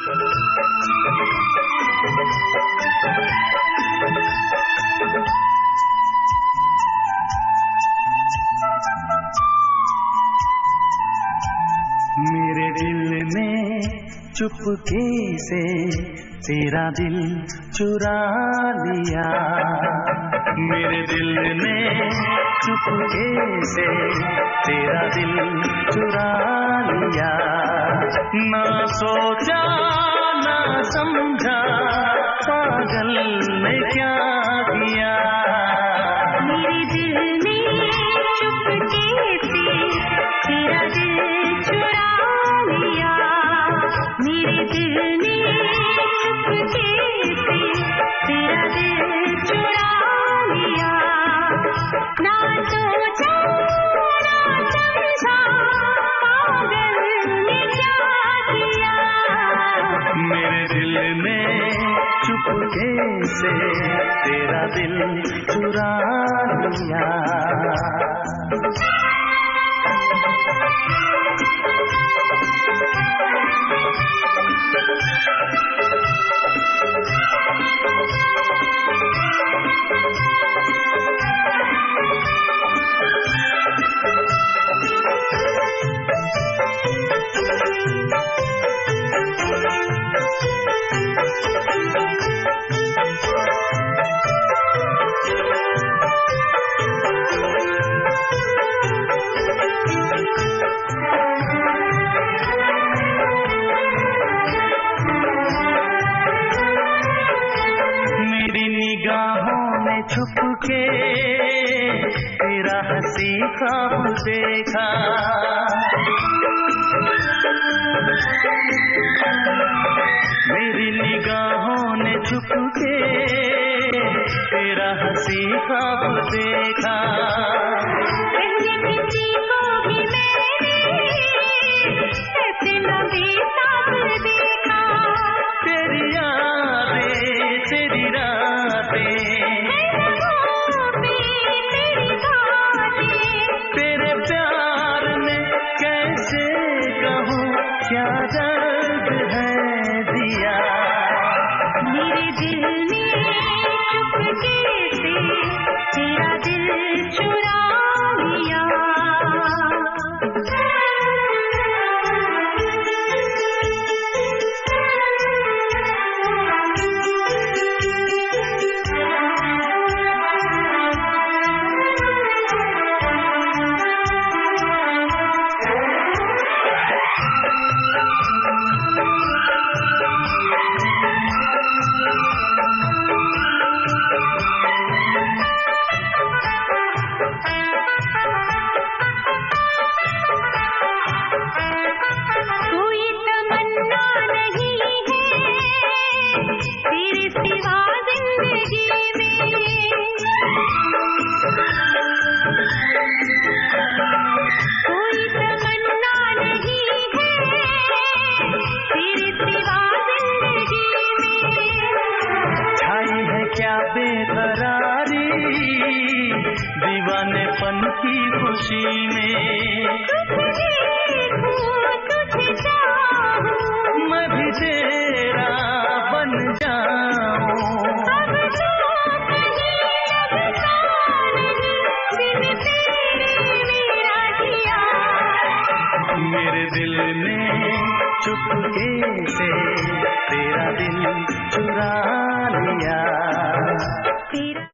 मेरे दिल ने चुपके से तेरा दिल चुरा लिया, मेरे दिल ने चुपके से तेरा दिल चुरा लिया। ना सोचा ना समझा पागल ने क्या किया। मेरे दिल ने चुपके से तेरा दिल चुरा लिया, मेरे दिल ने चुपके से तेरा दिल चुरा लिया। ना सोचा ना समझा पागल ने क्या किया। मेरे दिल ने चुपके से तेरा दिल चुरा लिया। छुप के तेरा हंसी ख्वाब देखा, मेरी निगाहों ने छुप के तेरा हंसी ख्वाब देखा। पहले किसी को भी मैंने ऐसे न बेताब देखा। तेरी यादें तेरी रातें तेरे प्यार में कैसे कहूँ क्या दर्द है दिया। मेरे दिल ने चुपके से तेरा दिल चुरा लिया। कोई तमन्ना नहीं है तेरे सिवा जिंदगी में, कोई तमन्ना नहीं है तेरे सिवा जिंदगी में। छाई है क्या बेकरारी दीवानेपन की खुशी में। तुझे देखूं तुझे चाहूं मैं भी